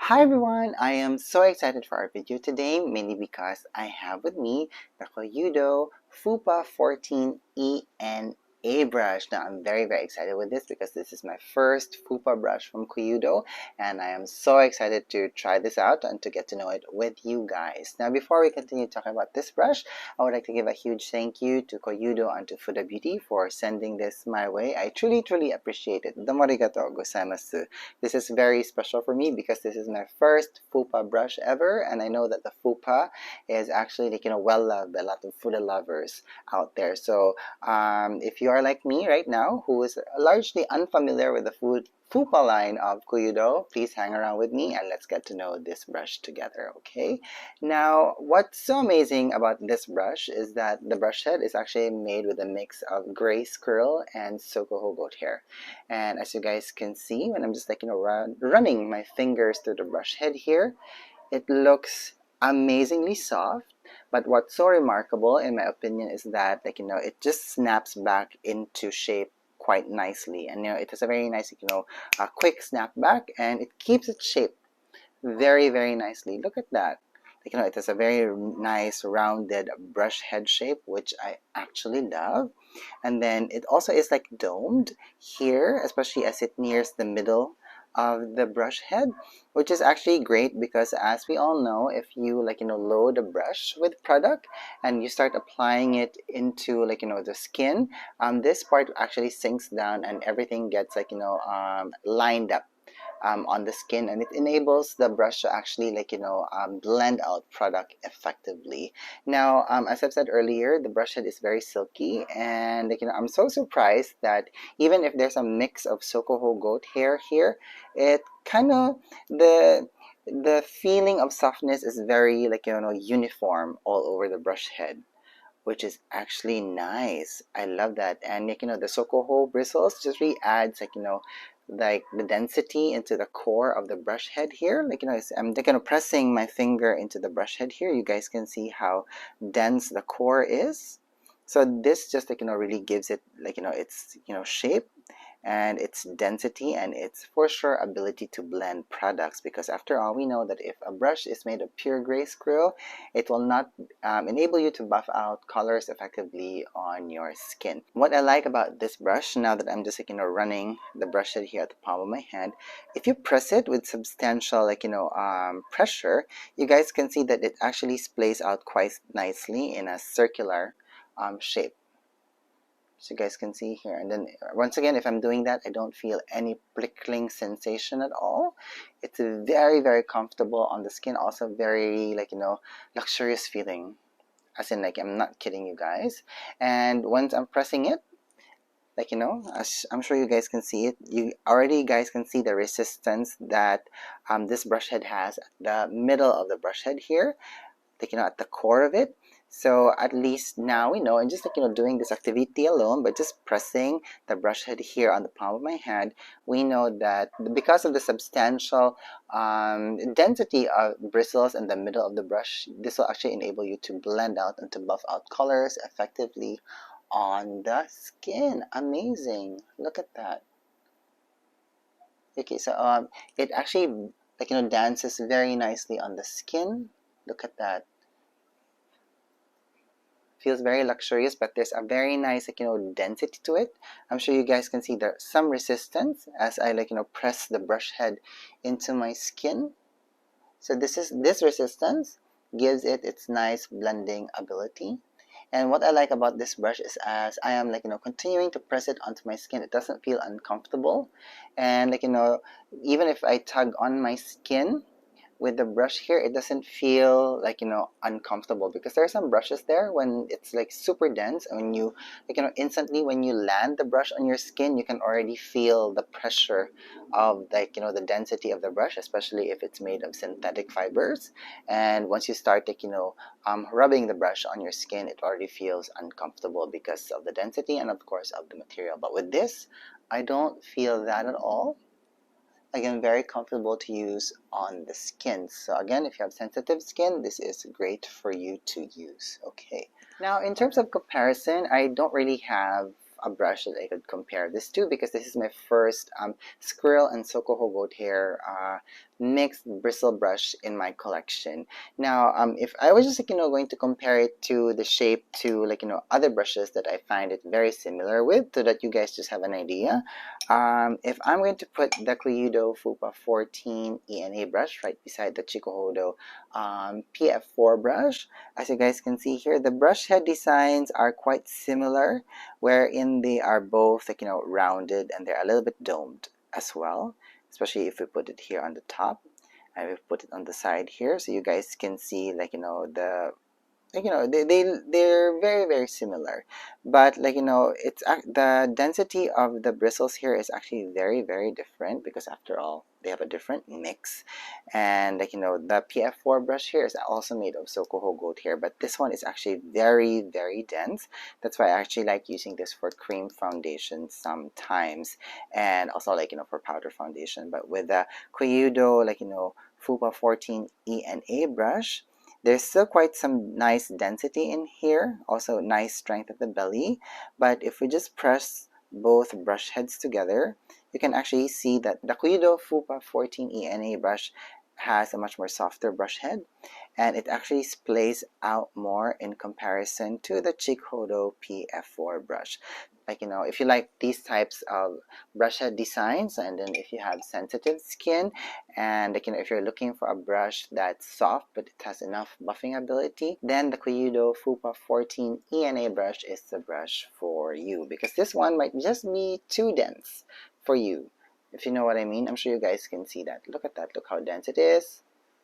Hi everyone, I am so excited for our video today, mainly because I have with me the Koyudo Pa14ENA brush. Now I'm very excited with this because this is my first fupa brush from Koyudo, and I am so excited to try this out and to get to know it with you guys. Now before we continue talking about this brush, I would like to give a huge thank you to Koyudo and to Fude Beauty for sending this my way. I truly appreciate it. Domo arigatou gozaimasu. This is very special for me because this is my first fupa brush ever, and I know that the fupa is actually well loved by a lot of food lovers out there. So if you are like me right now, who is largely unfamiliar with the fupa line of Koyudo, please hang around with me and let's get to know this brush together, okay? Now, what's so amazing about this brush is that the brush head is actually made with a mix of gray squirrel and Sokoho goat hair. And as you guys can see, when I'm just running my fingers through the brush head here, it looks amazingly soft. But what's so remarkable in my opinion is that it just snaps back into shape quite nicely, and it has a very nice a quick snap back, and it keeps its shape very nicely. Look at that. It has a very nice rounded brush head shape, which I actually love. And then it also is like domed here, especially as it nears the middle of the brush head, which is actually great because as we all know, if you load a brush with product and you start applying it into the skin, this part actually sinks down and everything gets lined up on the skin, and it enables the brush to actually blend out product effectively. Now as I've said earlier, the brush head is very silky, and I'm so surprised that even if there's a mix of Sokoho goat hair here, it kind of the feeling of softness is very uniform all over the brush head, which is actually nice. I love that. And the Sokoho bristles just really adds like the density into the core of the brush head here. I'm pressing my finger into the brush head here. You guys can see how dense the core is. So this just really gives it its shape and its density and its for sure ability to blend products, because after all, we know that if a brush is made of pure gray squirrel, it will not enable you to buff out colors effectively on your skin. What I like about this brush, now that I'm just running the brush head here at the palm of my hand, if you press it with substantial pressure, you guys can see that it actually splays out quite nicely in a circular shape. So you guys can see here, and then once again, if I'm doing that, I don't feel any prickling sensation at all. It's very comfortable on the skin, also very luxurious feeling, as in I'm not kidding you guys. And once I'm pressing it, as I'm sure you guys can see it, you guys can see the resistance that this brush head has at the middle of the brush head here, at the core of it. So at least now we know, and just doing this activity alone, by just pressing the brush head here on the palm of my hand, we know that because of the substantial density of bristles in the middle of the brush, this will actually enable you to blend out and to buff out colors effectively on the skin. Amazing. Look at that. Okay, so it actually dances very nicely on the skin. Look at that. Feels very luxurious, but there's a very nice density to it. I'm sure you guys can see there's some resistance as I press the brush head into my skin. So this resistance gives it its nice blending ability. And what I like about this brush is as I am continuing to press it onto my skin, it doesn't feel uncomfortable. And even if I tug on my skin with the brush here, it doesn't feel uncomfortable, because there are some brushes there when it's super dense, and when you instantly when you land the brush on your skin, you can already feel the pressure of the density of the brush, especially if it's made of synthetic fibers. And once you start rubbing the brush on your skin, it already feels uncomfortable because of the density and of course of the material. But with this, I don't feel that at all. Again, very comfortable to use on the skin. So again, if you have sensitive skin, this is great for you to use. Okay. Now, in terms of comparison, I don't really have a brush that I could compare this to, because this is my first squirrel and Sokoho goat hair mixed bristle brush in my collection. Now, if I was just going to compare it to the shape to other brushes that I find it very similar with, so that you guys just have an idea. If I'm going to put the Koyudo Fupa 14ENA brush right beside the Chikuhodo PF4 brush, as you guys can see here, the brush head designs are quite similar, wherein they are both rounded, and they're a little bit domed as well, especially if we put it here on the top. I will put it on the side here so you guys can see the they're very very similar, but it's the density of the bristles here is actually very very different, because after all they have a different mix. And the PF4 brush here is also made of Sokoho goat hair, but this one is actually very very dense. That's why I actually like using this for cream foundation sometimes, and also for powder foundation. But with the Koyudo Fupa 14ENA brush, there's still quite some nice density in here, also nice strength at the belly. But if we just press both brush heads together, you can actually see that the Koyudo Fupa 14ENA brush has a much more softer brush head, and it actually splays out more in comparison to the Chikuhodo PF4 brush. If you like these types of brush head designs, and then if you have sensitive skin, and if you're looking for a brush that's soft but it has enough buffing ability, then the Koyudo Fupa 14ENA brush is the brush for you, because this one might just be too dense for you, if you know what I mean. I'm sure you guys can see that. Look at that, look how dense it is.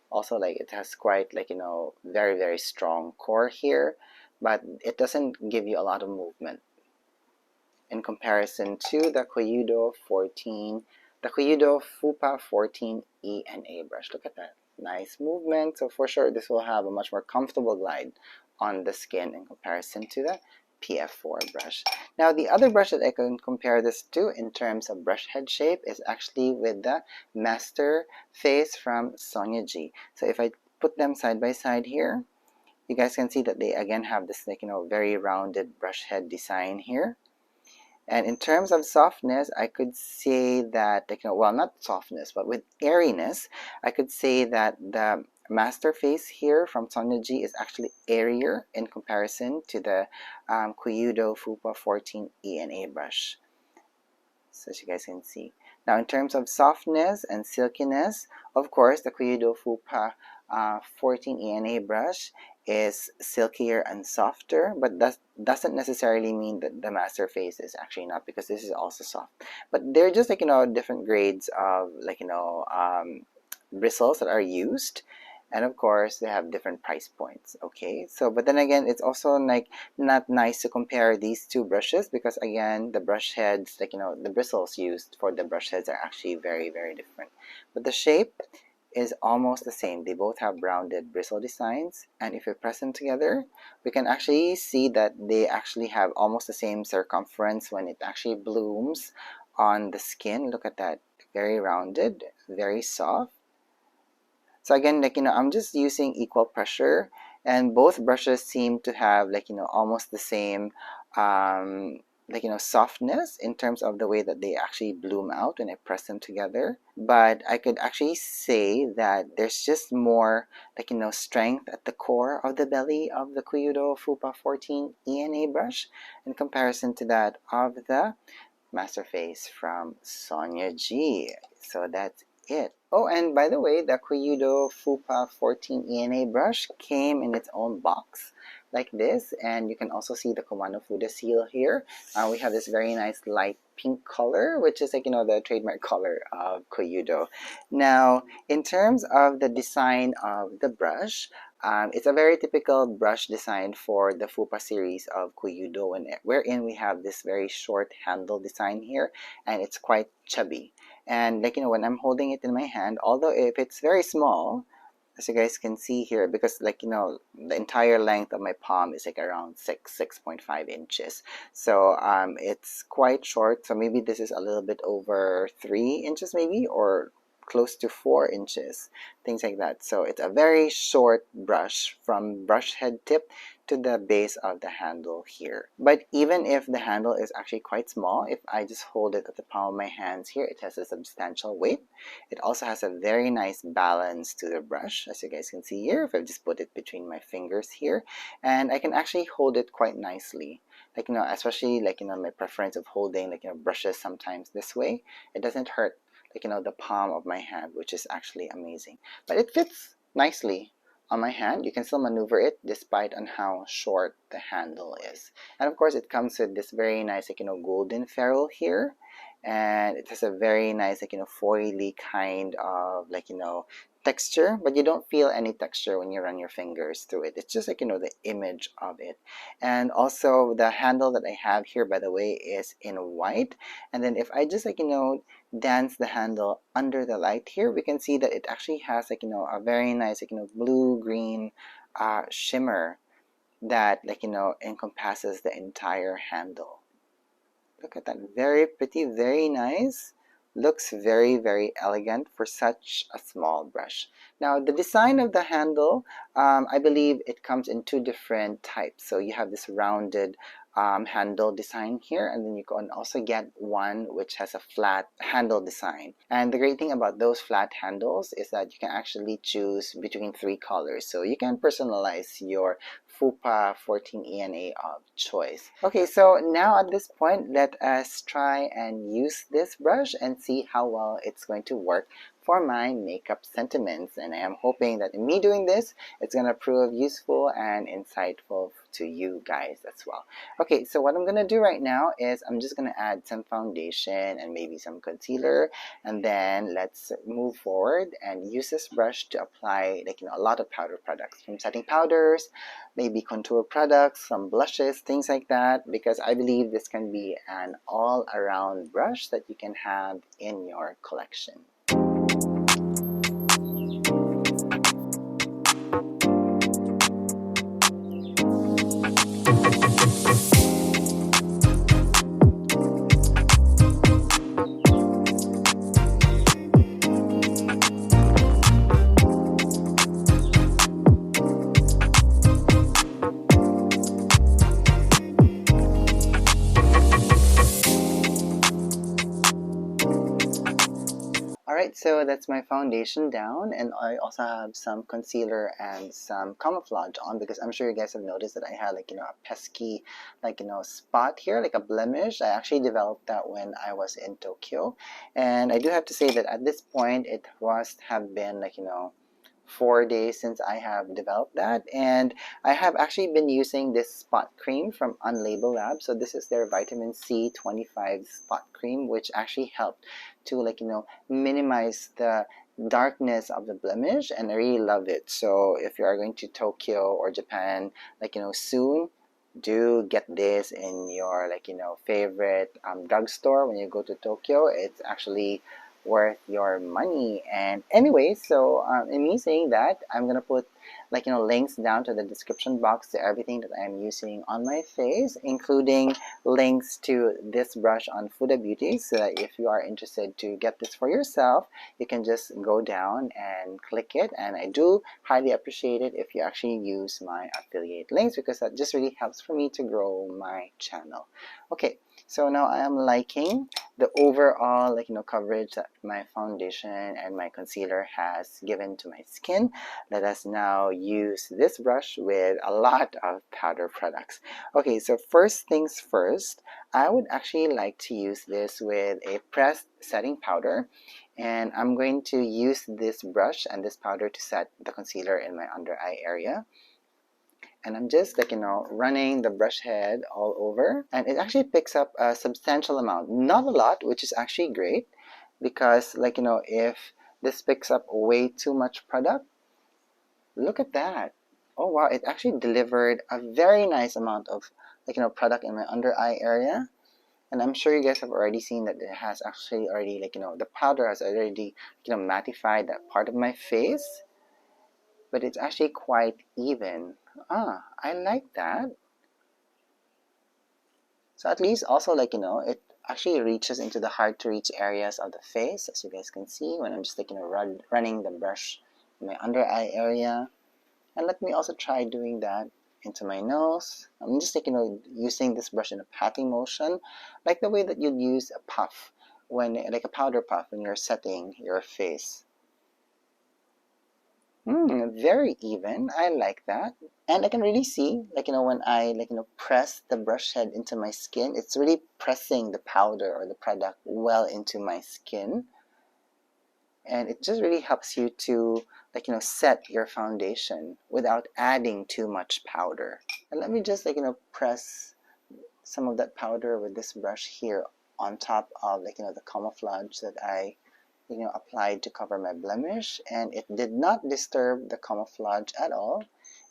Also, it has quite very very strong core here, but it doesn't give you a lot of movement in comparison to the Koyudo Fupa 14ENA brush. Look at that, nice movement. So for sure this will have a much more comfortable glide on the skin in comparison to the PF4 brush. Now, the other brush that I can compare this to in terms of brush head shape is actually with the Master Face from Sonia G. So if I put them side by side here, you guys can see that they again have this very rounded brush head design here. And in terms of softness, I could say that, well, not softness, but with airiness, I could say that the Master Face here from Sonia G is actually airier in comparison to the Koyudo Fupa 14ENA brush. So as you guys can see. Now, in terms of softness and silkiness, of course, the Koyudo Fupa 14ENA brush is silkier and softer, but that doesn't necessarily mean that the Master Face is actually not, because this is also soft. But they're just different grades of bristles that are used, and of course they have different price points. Okay, so but then again, it's also not nice to compare these two brushes, because again the brush heads, the bristles used for the brush heads are actually very very different, but the shape is almost the same. They both have rounded bristle designs, and if we press them together, we can actually see that they actually have almost the same circumference when it actually blooms on the skin. Look at that, very rounded, very soft. So again, I'm just using equal pressure, and both brushes seem to have almost the same softness in terms of the way that they actually bloom out when I press them together. But I could actually say that there's just more strength at the core of the belly of the Koyudo Fupa 14ENA brush in comparison to that of the Master Face from Sonia G. So that's it. Oh, and by the way, the Koyudo Fupa 14ENA brush came in its own box like this, and you can also see the Kumano Fude seal here. We have this very nice light pink color, which is the trademark color of Koyudo. Now, in terms of the design of the brush, it's a very typical brush design for the Fupa series of Koyudo, wherein we have this very short handle design here, and it's quite chubby. And when I'm holding it in my hand, although if it's very small, as you guys can see here, because the entire length of my palm is around 6.5 inches, so it's quite short. So maybe this is a little bit over 3 inches maybe, or close to 4 inches, things like that. So it's a very short brush from brush head tip to the base of the handle here. But even if the handle is actually quite small, if I just hold it at the palm of my hands here, it has a substantial weight. It also has a very nice balance to the brush, as you guys can see here, if I just put it between my fingers here. And I can actually hold it quite nicely. Like, especially like, my preference of holding, like, brushes sometimes this way. It doesn't hurt, like, the palm of my hand, which is actually amazing. But it fits nicely on my hand. You can still maneuver it despite on how short the handle is. And of course, it comes with this very nice, like, golden ferrule here. And it has a very nice, like, foily kind of, like, texture, but you don't feel any texture when you run your fingers through it. It's just like, the image of it. And also the handle that I have here, by the way, is in white. And then if I just, like, dance the handle under the light here, we can see that it actually has, like, a very nice, like, blue-green shimmer that, like, encompasses the entire handle. Look at that, very pretty, very nice. Looks very, very elegant for such a small brush. Now, the design of the handle, I believe it comes in 2 different types. So you have this rounded handle design here, and then you can also get one which has a flat handle design. And the great thing about those flat handles is that you can actually choose between 3 colors. So you can personalize your Pa14ENA of choice. Okay, so now at this point, let us try and use this brush and see how well it's going to work for my makeup sentiments. And I am hoping that in me doing this, it's going to prove useful and insightful to you guys as well. Okay, so what I'm going to do right now is I'm just going to add some foundation and maybe some concealer, and then let's move forward and use this brush to apply, like, a lot of powder products, from setting powders, maybe contour products, some blushes, things like that, because I believe this can be an all-around brush that you can have in your collection. Alright, so that's my foundation down, and I also have some concealer and some camouflage on, because I'm sure you guys have noticed that I had, like, a pesky, like, spot here, like a blemish. I actually developed that when I was in Tokyo, and I do have to say that at this point it must have been, like, 4 days since I have developed that. And I have actually been using this spot cream from Unlabel Lab. So this is their vitamin C 25 spot cream, which actually helped to, like, minimize the darkness of the blemish, and I really love it. So if you are going to Tokyo or Japan, like, soon, do get this in your, like, favorite drugstore when you go to Tokyo. It's actually worth your money. And anyway, so in me saying that, I'm gonna put, like, links down to the description box to everything that I'm using on my face, including links to this brush on Fude Beauty, so that if you are interested to get this for yourself, you can just go down and click it. And I do highly appreciate it if you actually use my affiliate links, because that just really helps for me to grow my channel. Okay, so now I am liking the overall, like, coverage that my foundation and my concealer has given to my skin. Let us now use this brush with a lot of powder products. Okay, so first things first, I would actually like to use this with a pressed setting powder. And I'm going to use this brush and this powder to set the concealer in my under eye area. And I'm just, like, running the brush head all over, and it actually picks up a substantial amount. Not a lot, which is actually great, because, like, if this picks up way too much product, look at that. Oh wow, it actually delivered a very nice amount of, like, product in my under eye area. And I'm sure you guys have already seen that it has actually already, like, the powder has already, mattified that part of my face. But it's actually quite even. I like that. So at least also, like, it actually reaches into the hard to reach areas of the face, as you guys can see when I'm just like, running the brush in my under eye area. And let me also try doing that into my nose. I'm just like, using this brush in a patting motion, like the way that you'd use a puff when, like a powder puff, when you're setting your face. Very even. I like that. And I can really see, like, when I, like, press the brush head into my skin, it's really pressing the powder or the product well into my skin. And it just really helps you to, like, set your foundation without adding too much powder. And let me just, like, press some of that powder with this brush here on top of, like, the camouflage that I applied to cover my blemish, and it did not disturb the camouflage at all,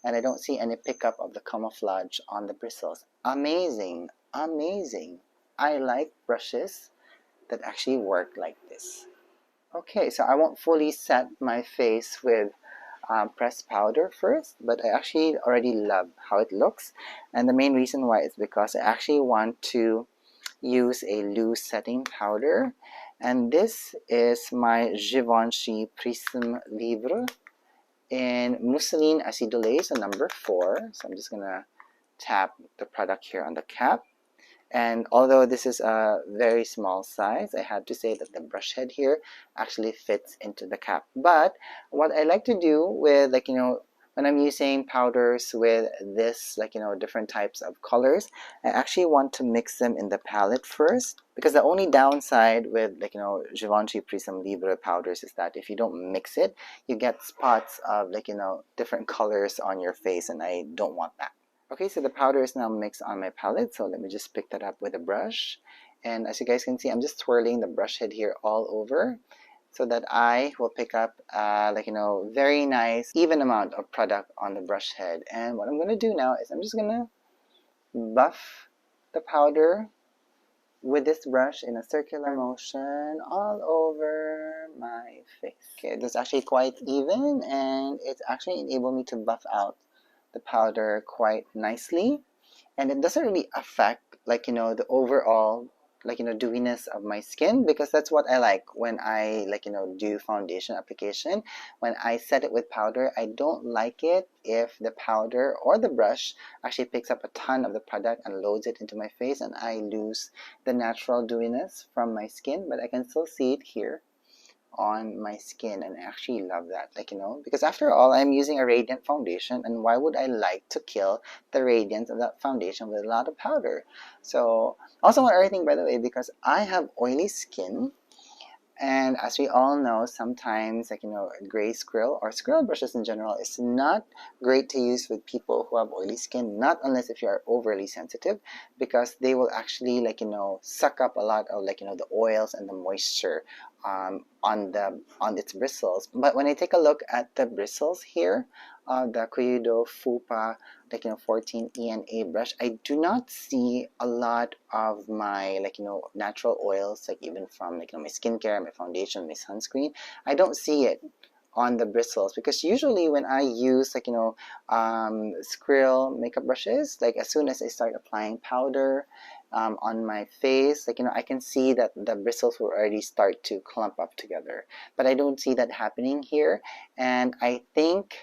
and I don't see any pickup of the camouflage on the bristles. Amazing, amazing. I like brushes that actually work like this. Okay, so I won't fully set my face with pressed powder first, but I actually already love how it looks, and the main reason why is because I actually want to use a loose setting powder, and this is my Givenchy Prisme Libre in Mousseline Acidulé, so number 4. So I'm just gonna tap the product here on the cap, and although this is a very small size, I have to say that the brush head here actually fits into the cap. But what I like to do with, like, when I'm using powders with this, like, different types of colors, I actually want to mix them in the palette first, because the only downside with, like, Givenchy Prisme Libre powders is that if you don't mix it, you get spots of, like, different colors on your face, and I don't want that. Okay, so the powder is now mixed on my palette, so let me just pick that up with a brush. And as you guys can see, I'm just swirling the brush head here all over, so that I will pick up, like, very nice, even amount of product on the brush head. And what I'm going to do now is I'm just going to buff the powder with this brush in a circular motion all over my face. Okay, this is actually quite even, and it's actually enabled me to buff out the powder quite nicely. And it doesn't really affect, like, the overall, like, dewiness of my skin, because that's what I like when I, like, do foundation application. When I set it with powder, I don't like it if the powder or the brush actually picks up a ton of the product and loads it into my face, and I lose the natural dewiness from my skin. But I can still see it here on my skin, and I actually love that, like, because after all, I'm using a radiant foundation, and why would I like to kill the radiance of that foundation with a lot of powder? So also one other thing, by the way, because I have oily skin, and as we all know, sometimes, like, gray squirrel or squirrel brushes in general is not great to use with people who have oily skin, not unless if you are overly sensitive, because they will actually, like, suck up a lot of, like, the oils and the moisture on its bristles. But when I take a look at the bristles here, the Koyudo Fupa, like, 14ENA brush, I do not see a lot of my, like, natural oils, like, even from, like, my skincare, my foundation, my sunscreen. I don't see it on the bristles, because usually when I use, like, squirrel makeup brushes, like, as soon as I start applying powder on my face, like, I can see that the bristles will already start to clump up together. But I don't see that happening here, and I think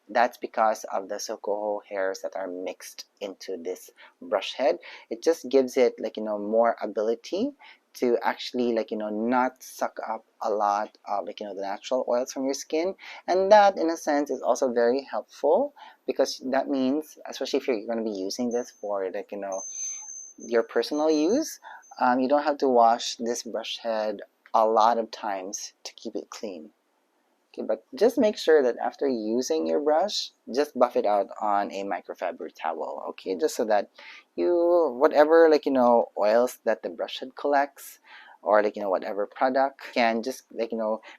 that's because of the Chikuhodo hairs that are mixed into this brush head. It just gives it, like, more ability to actually, like, not suck up a lot of, like, the natural oils from your skin. And that, in a sense, is also very helpful, because that means, especially if you're going to be using this for, like, your personal use, you don't have to wash this brush head a lot of times to keep it clean. Okay, but just make sure that after using your brush, just buff it out on a microfiber towel, okay? Just so that whatever, like, oils that the brush head collects, or, like, whatever product, can just, like,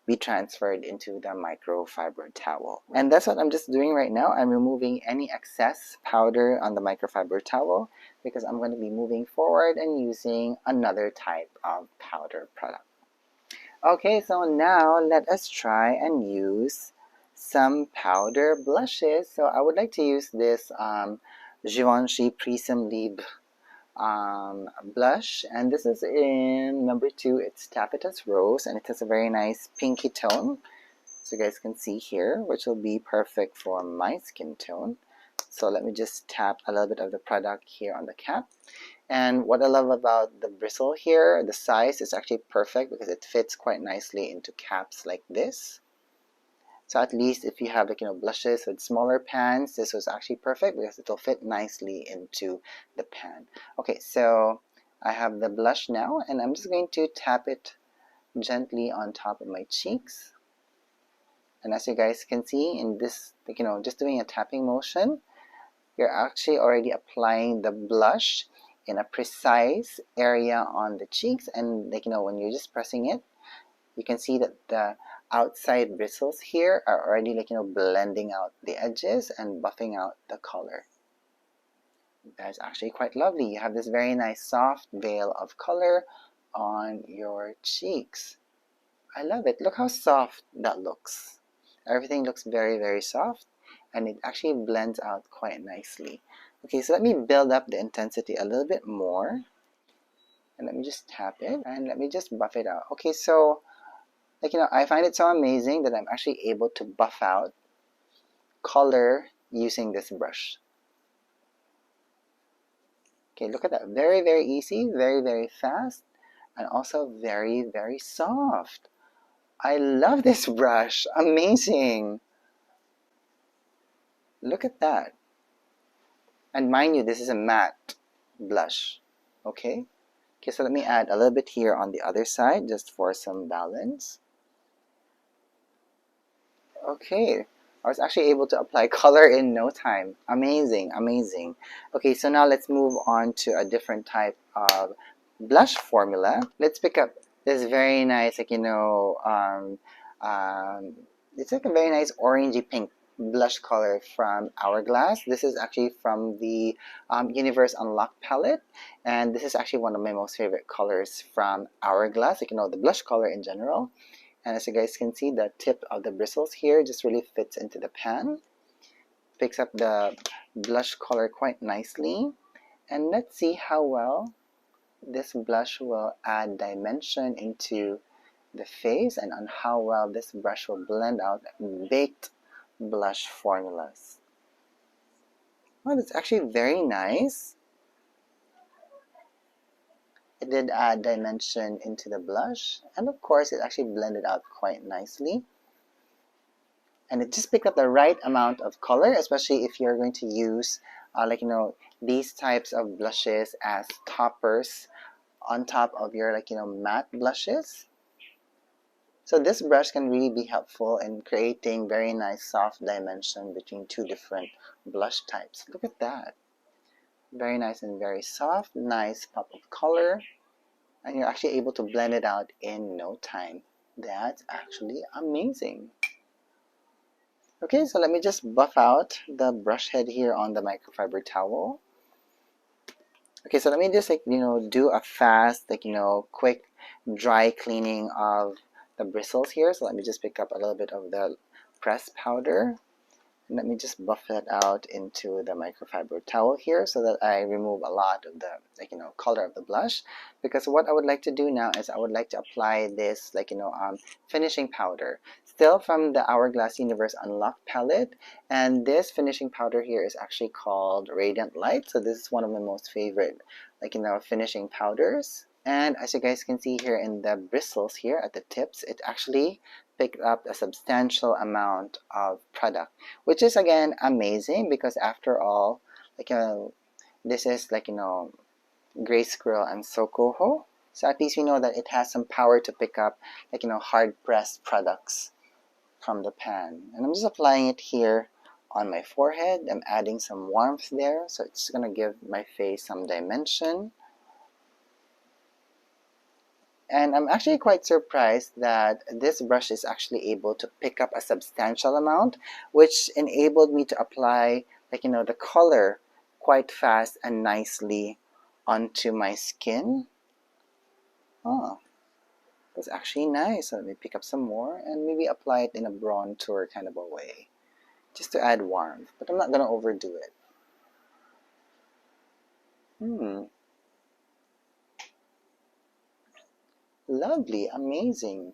be transferred into the microfiber towel. And that's what I'm just doing right now. I'm removing any excess powder on the microfiber towel, because I'm going to be moving forward and using another type of powder product. Okay, so now let us try and use some powder blushes. So I would like to use this Givenchy Prisme Libre blush, and this is in number 2. It's Taffetas Rose, and it has a very nice pinky tone, so you guys can see here, which will be perfect for my skin tone. So let me just tap a little bit of the product here on the cap. And what I love about the bristle here, the size is actually perfect because it fits quite nicely into caps like this. So at least if you have blushes with smaller pans, this was actually perfect because it will fit nicely into the pan. Okay, so I have the blush now, and I'm just going to tap it gently on top of my cheeks. And as you guys can see in this, just doing a tapping motion, you're actually already applying the blush in a precise area on the cheeks. And when you're just pressing it, you can see that the outside bristles here are already blending out the edges and buffing out the color. That's actually quite lovely. You have this very nice soft veil of color on your cheeks. I love it. Look how soft that looks. Everything looks very, very soft, and it actually blends out quite nicely. Okay, so let me build up the intensity a little bit more, and let me just tap it, and let me just buff it out. Okay, so I find it so amazing that I'm actually able to buff out color using this brush. Okay, look at that. Very, very easy, very, very fast, and also very, very soft. I love this brush. Amazing. Look at that. And mind you, this is a matte blush. Okay? Okay, so let me add a little bit here on the other side just for some balance. Okay, I was actually able to apply color in no time. Amazing, amazing. Okay, so now let's move on to a different type of blush formula. Let's pick up this very nice, it's like a very nice orangey pink blush color from Hourglass. This is actually from the Universe Unlocked palette, and this is actually one of my most favorite colors from Hourglass, the blush color in general. And as you guys can see, the tip of the bristles here just really fits into the pan. Picks up the blush color quite nicely. And let's see how well this blush will add dimension into the face and on how well this brush will blend out baked blush formulas. Oh, that's actually very nice. It did add dimension into the blush, and of course it actually blended out quite nicely. And it just picked up the right amount of color, especially if you're going to use these types of blushes as toppers on top of your matte blushes. So this brush can really be helpful in creating very nice soft dimension between two different blush types. Look at that. Very nice and very soft, nice pop of color, and you're actually able to blend it out in no time. That's actually amazing. Okay, so let me just buff out the brush head here on the microfiber towel. Okay, so let me just do a fast quick dry cleaning of the bristles here. So let me just pick up a little bit of the pressed powder. And let me just buff that out into the microfiber towel here so that I remove a lot of the color of the blush. Because what I would like to do now is I would like to apply this finishing powder, still from the Hourglass Universe Unlocked palette. And this finishing powder here is actually called Radiant Light. So this is one of my most favorite finishing powders. And as you guys can see here in the bristles here at the tips, it actually picked up a substantial amount of product, which is again amazing because after all, this is gray squirrel and Sokoho. So at least we know that it has some power to pick up hard pressed products from the pan. And I'm just applying it here on my forehead. I'm adding some warmth there, so it's gonna give my face some dimension. And I'm actually quite surprised that this brush is actually able to pick up a substantial amount, which enabled me to apply the color quite fast and nicely onto my skin. Oh, that's actually nice. So let me pick up some more and maybe apply it in a bronzer kind of a way, just to add warmth, but I'm not gonna overdo it. Lovely, amazing.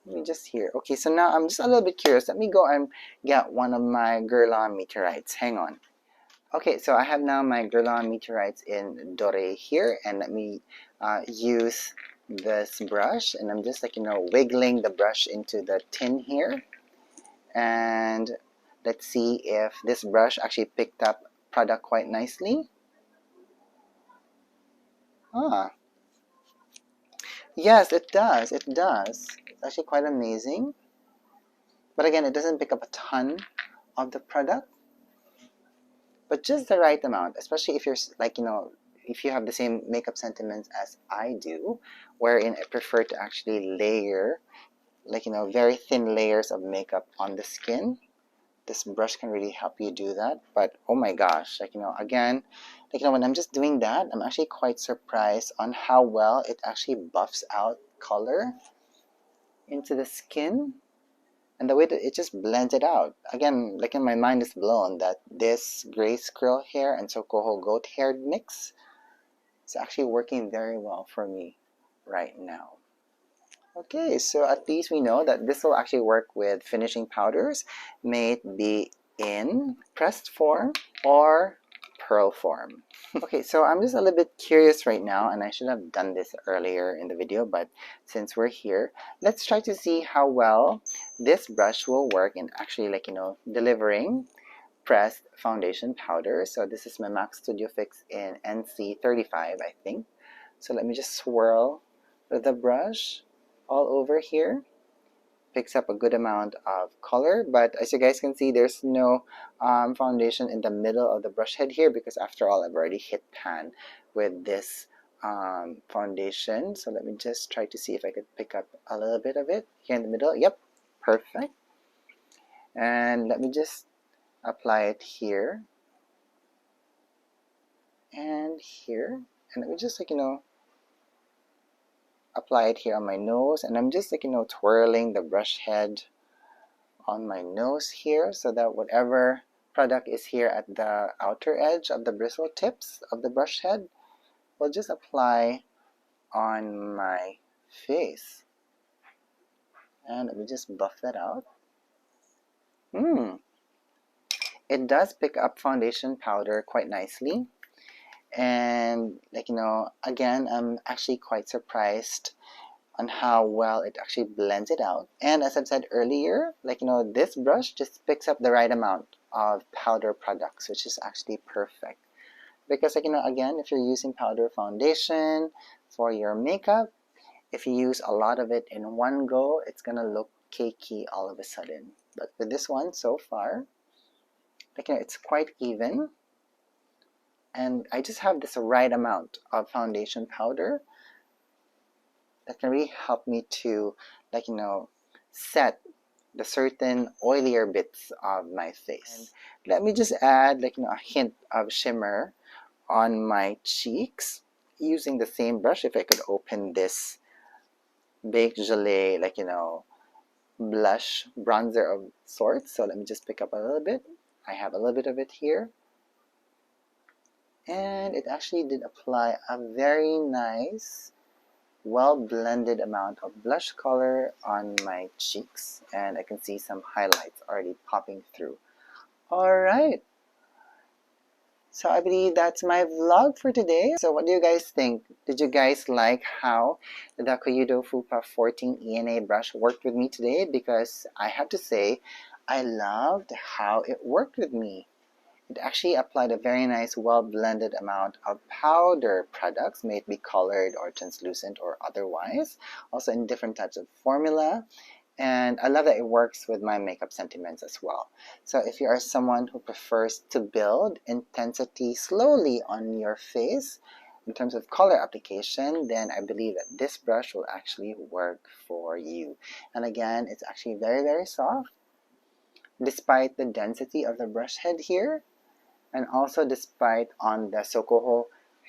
Let me just hear. Okay, so now I'm just a little bit curious. Let me go and get one of my Guerlain meteorites. Hang on. Okay, so I have now my Guerlain meteorites in Torre here, and let me use this brush, and I'm just wiggling the brush into the tin here, and let's see if this brush actually picked up product quite nicely. Ah, yes, it does. It does. It's actually quite amazing. But again, it doesn't pick up a ton of the product, but just the right amount, especially if you're if you have the same makeup sentiments as I do, wherein I prefer to actually layer very thin layers of makeup on the skin. This brush can really help you do that. But oh my gosh, again, when I'm just doing that, I'm actually quite surprised on how well it actually buffs out color into the skin, and the way that it just blends it out. Again, my mind is blown that this gray squirrel hair and Chikuhodo goat hair mix is actually working very well for me right now. Okay, so at least we know that this will actually work with finishing powders, may it be in pressed form or pearl form. Okay, so I'm just a little bit curious right now, and I should have done this earlier in the video, but since we're here, let's try to see how well this brush will work in actually delivering pressed foundation powder. So this is my MAC Studio Fix in NC35, I think. So let me just swirl the brush all over here. Picks up a good amount of color, but as you guys can see, there's no foundation in the middle of the brush head here, because after all, I've already hit pan with this foundation. So let me just try to see if I could pick up a little bit of it here in the middle. Yep, perfect. And let me just apply it here and here, and let me just apply it here on my nose, and I'm just twirling the brush head on my nose here, so that whatever product is here at the outer edge of the bristle tips of the brush head will just apply on my face. And let me just buff that out. It does pick up foundation powder quite nicely. And again, I'm actually quite surprised on how well it actually blends it out. And as I've said earlier, this brush just picks up the right amount of powder products, which is actually perfect. Because again, if you're using powder foundation for your makeup, if you use a lot of it in one go, it's gonna look cakey all of a sudden. But with this one so far, it's quite even. And I just have this right amount of foundation powder that can really help me to set the certain oilier bits of my face. And let me just add a hint of shimmer on my cheeks using the same brush. If I could open this Baked Gelée blush bronzer of sorts. So let me just pick up a little bit. I have a little bit of it here. And it actually did apply a very nice, well-blended amount of blush color on my cheeks. And I can see some highlights already popping through. Alright. So I believe that's my vlog for today. So what do you guys think? Did you guys like how the Koyudo Fupa 14ENA brush worked with me today? Because I have to say, I loved how it worked with me. It actually applied a very nice, well-blended amount of powder products, may it be colored or translucent or otherwise, also in different types of formula. And I love that it works with my makeup sentiments as well. So if you are someone who prefers to build intensity slowly on your face in terms of color application, then I believe that this brush will actually work for you. And again, it's actually very, very soft, despite the density of the brush head here. And also despite on the Chikuhodo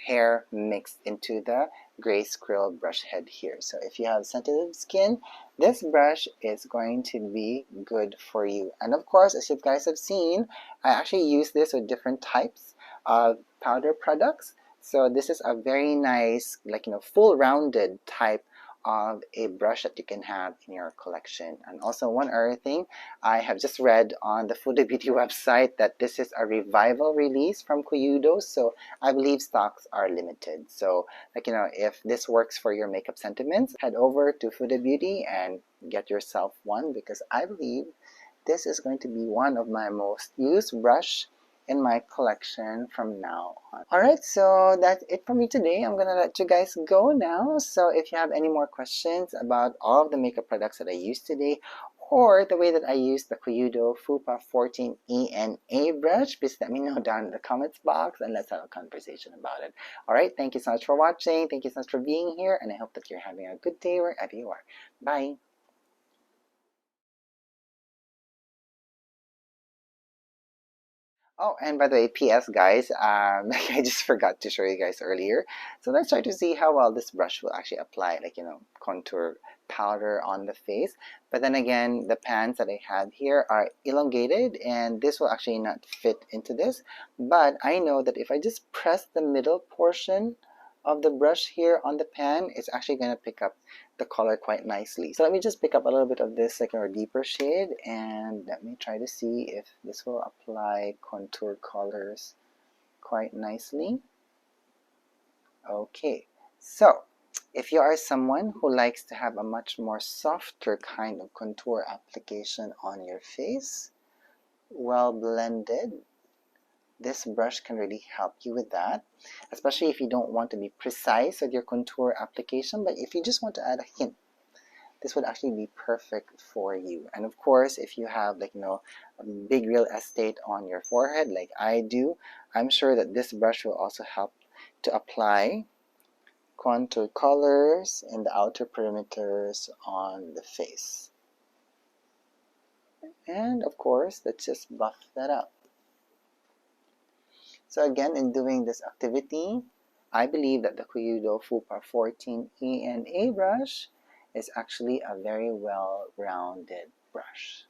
hair mixed into the gray squirrel brush head here. So if you have sensitive skin, this brush is going to be good for you. And of course, as you guys have seen, I actually use this with different types of powder products So this is a very nice, like, full rounded type of a brush that you can have in your collection. And also one other thing, I have just read on the Fude Beauty website that this is a revival release from Koyudo, so I believe stocks are limited. So, like, if this works for your makeup sentiments, head over to Fude Beauty and get yourself one, because I believe this is going to be one of my most used brush in my collection from now on. Alright, so that's it for me today. I'm gonna let you guys go now. So if you have any more questions about all of the makeup products that I used today, or the way that I use the Koyudo Fupa 14ENA brush, please let me know down in the comments box and let's have a conversation about it. Alright, thank you so much for watching. Thank you so much for being here, and I hope that you're having a good day wherever you are. Bye! Oh, and by the way, PS guys, I just forgot to show you guys earlier. So let's try to see how well this brush will actually apply, like, contour powder on the face. But then again, the pans that I have here are elongated, and this will actually not fit into this. But I know that if I just press the middle portion of the brush here on the pan, it's actually going to pick up the color quite nicely. So let me just pick up a little bit of this, like, a deeper shade, and let me try to see if this will apply contour colors quite nicely. Okay, so if you are someone who likes to have a much more softer kind of contour application on your face, well blended, this brush can really help you with that, especially if you don't want to be precise with your contour application, but if you just want to add a hint, this would actually be perfect for you. And of course, if you have, like, a big real estate on your forehead like I do, I'm sure that this brush will also help to apply contour colors in the outer perimeters on the face. And of course, let's just buff that up. So again, in doing this activity, I believe that the Koyudo Fupa 14ENA brush is actually a very well-rounded brush.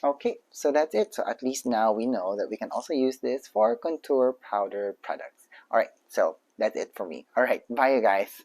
Okay, so that's it. So at least now we know that we can also use this for contour powder products. Alright, so that's it for me. Alright, bye you guys.